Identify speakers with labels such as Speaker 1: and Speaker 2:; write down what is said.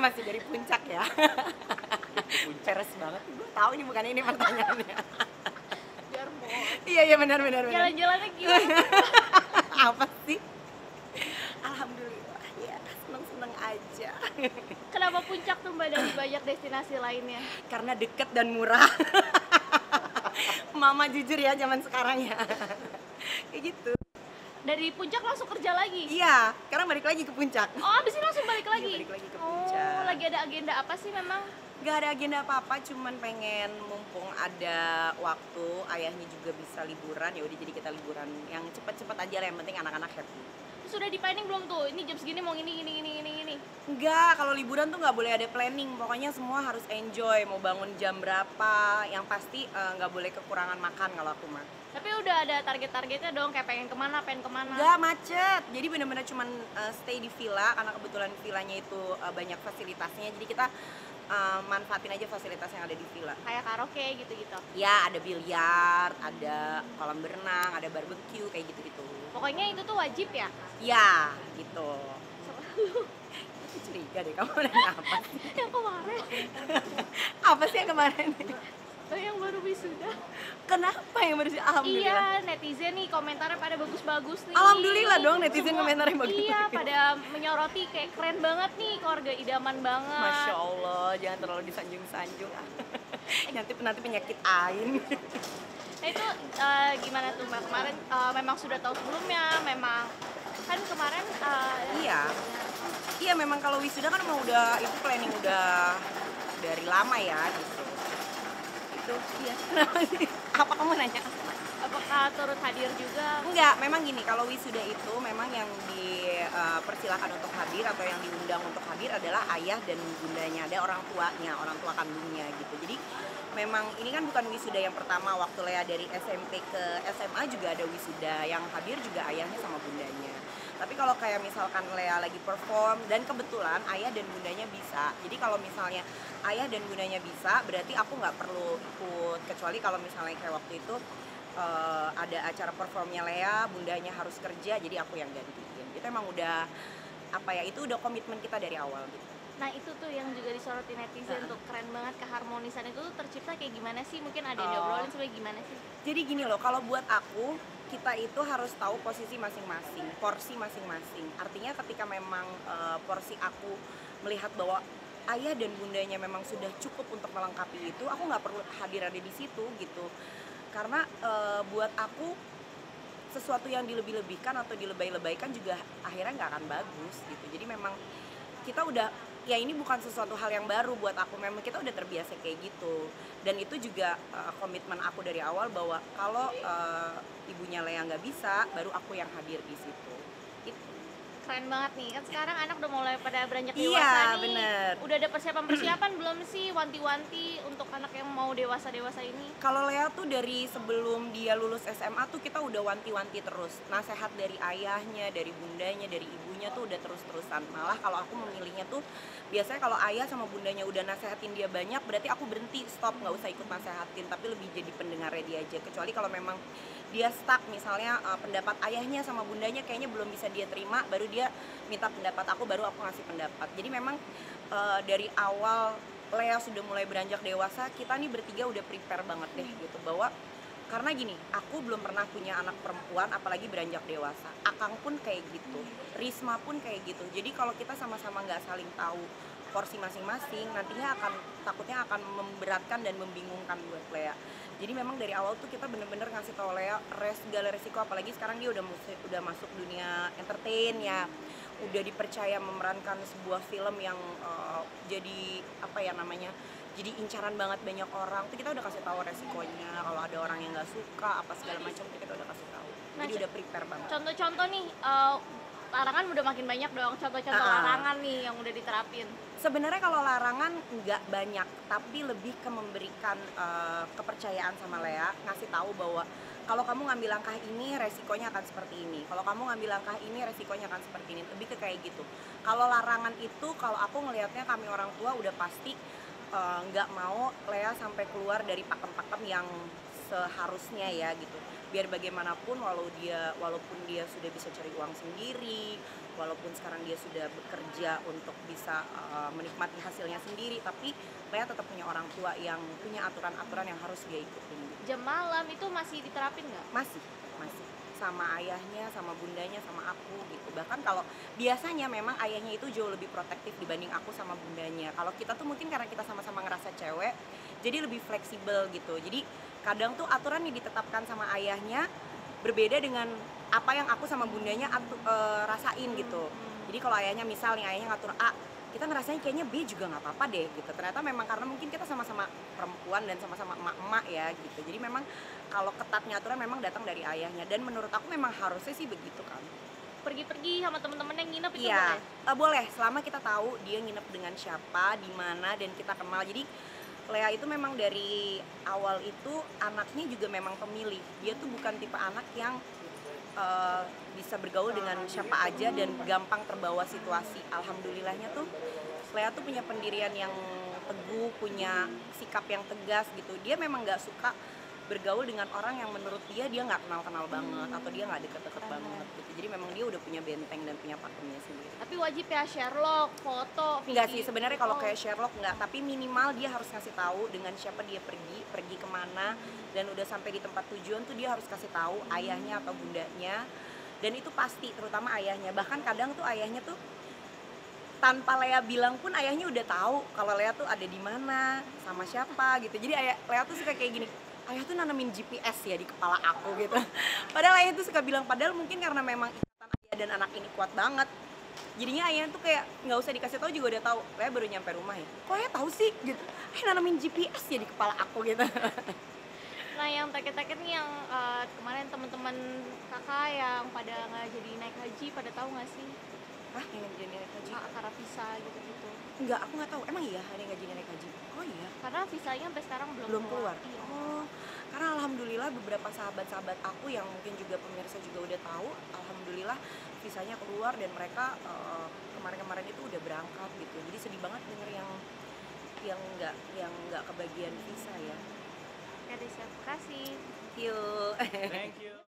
Speaker 1: masih dari puncak ya. Peres banget, gue tahu ini bukan ini pertanyaannya.
Speaker 2: Biar mau.
Speaker 1: Iya benar.
Speaker 2: Jalan-jalannya gimana?
Speaker 1: Apa sih? Alhamdulillah ya, seneng aja.
Speaker 2: Kenapa puncak tuh Mbak dari banyak destinasi lainnya?
Speaker 1: Karena deket dan murah. Mama jujur ya zaman sekarang ya. Kayak gitu.
Speaker 2: Dari puncak langsung kerja lagi?
Speaker 1: Iya, sekarang balik lagi ke puncak.
Speaker 2: Oh, abis ini langsung balik lagi?
Speaker 1: Iya, balik lagi ke puncak.
Speaker 2: Oh, lagi ada agenda apa sih memang?
Speaker 1: Gak ada agenda apa-apa, cuman pengen mumpung ada waktu, ayahnya juga bisa liburan, ya udah jadi kita liburan yang cepet-cepet aja lah, yang penting anak-anak happy.
Speaker 2: Sudah di planning belum tuh? Ini jam segini mau ini.
Speaker 1: Enggak, kalau liburan tuh nggak boleh ada planning, pokoknya semua harus enjoy, mau bangun jam berapa, yang pasti nggak boleh kekurangan makan kalau aku mah.
Speaker 2: Tapi udah ada target-targetnya dong, kayak pengen kemana?
Speaker 1: Nggak macet, jadi bener-bener cuman stay di villa, karena kebetulan villanya itu banyak fasilitasnya, jadi kita manfaatin aja fasilitas yang ada di villa.
Speaker 2: Kayak karaoke gitu-gitu?
Speaker 1: Ya, ada biliar, ada kolam berenang, ada barbecue, kayak gitu-gitu.
Speaker 2: Pokoknya itu tuh wajib ya?
Speaker 1: Ya, gitu. Aku curiga deh, kamu nanya apa sih?
Speaker 2: Yang kemarin?
Speaker 1: Apa sih yang kemarin?
Speaker 2: Yang baru wisuda?
Speaker 1: Kenapa yang baru sih? Alhamdulillah.
Speaker 2: Iya, netizen nih komentarnya pada bagus-bagus nih.
Speaker 1: Alhamdulillah dong netizen
Speaker 2: Semua,
Speaker 1: komentarnya bagus.
Speaker 2: Iya, pada menyoroti kayak keren banget nih, keluarga idaman banget.
Speaker 1: Masya Allah, jangan terlalu disanjung-sanjung. nanti penyakit ain.
Speaker 2: Nah itu gimana tuh Mbak? Kemarin memang sudah tahu sebelumnya, memang kan kemarin
Speaker 1: Iya memang kalau wisuda kan emang udah itu planning udah dari lama ya gitu. Itu iya. Kenapa sih? Apa kamu nanya?
Speaker 2: apakah turut hadir juga?
Speaker 1: Enggak, memang gini, kalau wisuda itu memang yang dipersilakan untuk hadir atau yang diundang untuk hadir adalah ayah dan bundanya, ada orang tuanya, orang tua kandungnya gitu. Jadi memang ini kan bukan wisuda yang pertama, waktu Lea dari SMP ke SMA juga ada wisuda, yang hadir juga ayahnya sama bundanya. Tapi kalau kayak misalkan Lea lagi perform dan kebetulan ayah dan bundanya bisa, jadi kalau misalnya ayah dan bundanya bisa, berarti aku nggak perlu ikut, kecuali kalau misalnya kayak waktu itu ada acara performnya Lea, bundanya harus kerja, jadi aku yang gantiin. Itu emang udah apa ya, itu udah komitmen kita dari awal gitu.
Speaker 2: Nah itu tuh yang juga disoroti netizen tuh, keren banget keharmonisan itu tuh tercipta kayak gimana sih? Mungkin ada yang diobrolin sebagai gimana sih?
Speaker 1: Jadi gini loh, kalau buat aku, kita itu harus tahu posisi masing-masing, porsi masing-masing. Artinya ketika memang porsi aku melihat bahwa ayah dan bundanya memang sudah cukup untuk melengkapi itu, aku nggak perlu hadir ada di situ gitu. Karena buat aku sesuatu yang dilebih-lebihkan atau dilebay-lebaykan juga akhirnya nggak akan bagus gitu. Jadi memang kita udah, ya ini bukan sesuatu hal yang baru buat aku, memang kita udah terbiasa kayak gitu. Dan itu juga komitmen aku dari awal bahwa kalau ibunya Lea nggak bisa, baru aku yang hadir di situ.
Speaker 2: Keren banget nih, kan sekarang anak udah mulai pada beranjak dewasa
Speaker 1: Iya,
Speaker 2: nih.
Speaker 1: bener.
Speaker 2: Udah ada persiapan belum sih, wanti-wanti untuk anak yang mau dewasa-dewasa ini?
Speaker 1: Kalau Lea tuh dari sebelum dia lulus SMA tuh kita udah wanti-wanti terus. Nasihat dari ayahnya, dari bundanya, dari ibunya tuh udah terus-terusan. Malah kalau aku memilihnya tuh, biasanya kalau ayah sama bundanya udah nasehatin dia banyak, berarti aku berhenti, stop, nggak usah ikut nasehatin, tapi lebih jadi pendengarnya dia aja. Kecuali kalau memang dia stuck, misalnya pendapat ayahnya sama bundanya kayaknya belum bisa dia terima, baru dia minta pendapat aku, baru aku ngasih pendapat. Jadi memang dari awal Lea sudah mulai beranjak dewasa, kita nih bertiga udah prepare banget deh gitu, bahwa karena gini, aku belum pernah punya anak perempuan apalagi beranjak dewasa. Akang pun kayak gitu, Risma pun kayak gitu. Jadi kalau kita sama-sama nggak saling tahu porsi masing-masing, nantinya takutnya akan memberatkan dan membingungkan buat Lea. Jadi memang dari awal tuh kita bener-bener ngasih tau Lea segala resiko, apalagi sekarang dia udah masuk dunia entertain ya, udah dipercaya memerankan sebuah film yang jadi apa ya namanya, jadi incaran banget banyak orang. Tuh kita udah kasih tahu resikonya, kalau ada orang yang nggak suka apa segala macam, kita udah kasih tahu. Jadi udah prepare banget.
Speaker 2: Contoh-contoh nih, larangan udah makin banyak dong, contoh-contoh larangan nih yang udah diterapin.
Speaker 1: Sebenarnya kalau larangan nggak banyak, tapi lebih ke memberikan kepercayaan sama Lea, ngasih tahu bahwa kalau kamu ngambil langkah ini resikonya akan seperti ini, kalau kamu ngambil langkah ini resikonya akan seperti ini, lebih ke kayak gitu. Kalau larangan itu, kalau aku ngelihatnya kami orang tua udah pasti nggak mau Lea sampai keluar dari pakem-pakem yang seharusnya ya gitu. biar bagaimanapun walaupun dia sudah bisa cari uang sendiri, walaupun sekarang dia sudah bekerja untuk bisa menikmati hasilnya sendiri, tapi Lea tetap punya orang tua yang punya aturan-aturan yang harus dia ikutin.
Speaker 2: Jam malam itu masih diterapin nggak?
Speaker 1: Masih sama ayahnya, sama bundanya, sama aku gitu. Bahkan kalau biasanya memang ayahnya itu jauh lebih protektif dibanding aku sama bundanya. Kalau kita tuh mungkin karena kita sama-sama ngerasa cewek, jadi lebih fleksibel gitu. Jadi kadang tuh aturan yang ditetapkan sama ayahnya berbeda dengan apa yang aku sama bundanya rasain gitu. Jadi kalau ayahnya misal nih ayahnya ngatur A, kita ngerasanya kayaknya B juga nggak apa-apa deh gitu. Ternyata memang karena mungkin kita sama-sama perempuan dan sama-sama emak-emak ya gitu. Jadi memang kalau ketatnya aturan memang datang dari ayahnya, dan menurut aku memang harusnya sih begitu kan.
Speaker 2: Pergi-pergi sama temen-temen yang nginep itu
Speaker 1: Iya,
Speaker 2: boleh?
Speaker 1: boleh selama kita tahu dia nginep dengan siapa, di mana, dan kita kenal. Jadi Lea itu memang dari awal itu anaknya juga memang pemilih. Dia tuh bukan tipe anak yang bisa bergaul dengan siapa aja dan gampang terbawa situasi. Alhamdulillahnya tuh Lea tuh punya pendirian yang teguh, punya sikap yang tegas gitu. Dia memang nggak suka bergaul dengan orang yang menurut dia nggak kenal-kenal banget atau dia nggak deket-deket banget gitu. Jadi memang dia udah punya benteng dan punya pakemnya sendiri.
Speaker 2: Tapi wajib ya Sherlock, foto, video.
Speaker 1: Enggak sih sebenarnya kalau
Speaker 2: Oh.
Speaker 1: kayak Sherlock enggak, tapi minimal dia harus ngasih tahu dengan siapa dia pergi kemana, dan udah sampai di tempat tujuan tuh dia harus kasih tahu ayahnya atau bundanya, dan itu pasti terutama ayahnya. Bahkan kadang tuh ayahnya tuh tanpa Lea bilang pun ayahnya udah tahu kalau Lea tuh ada di mana sama siapa gitu. Jadi Lea tuh suka kayak gini, ayah tuh nanamin GPS ya di kepala aku gitu. Padahal ayah tuh suka bilang, padahal mungkin karena memang ikatan ayah dan anak ini kuat banget, jadinya ayah tuh kayak nggak usah dikasih tahu juga udah tahu. Lea baru nyampe rumah ya, kok ayah tahu sih gitu, ayah nanamin GPS ya di kepala aku gitu.
Speaker 2: Nah yang terakhir nih yang kemarin teman-teman kakak yang pada nggak jadi naik haji pada tahu nggak sih?
Speaker 1: Hah, yang jadi naik haji?
Speaker 2: Karena visa gitu-gitu.
Speaker 1: Enggak, aku nggak tahu, emang iya ada yang nggak jadi naik haji? Oh iya,
Speaker 2: Karena visanya sampai sekarang
Speaker 1: belum keluar.
Speaker 2: Iya.
Speaker 1: Oh, karena alhamdulillah beberapa sahabat-sahabat aku yang mungkin juga pemirsa juga udah tahu, alhamdulillah visanya keluar dan mereka kemarin-kemarin itu udah berangkat gitu. Jadi sedih banget denger yang nggak kebagian visa ya.
Speaker 2: Oke, deh, siap. Kasih.
Speaker 1: Yuk.
Speaker 3: Thank you.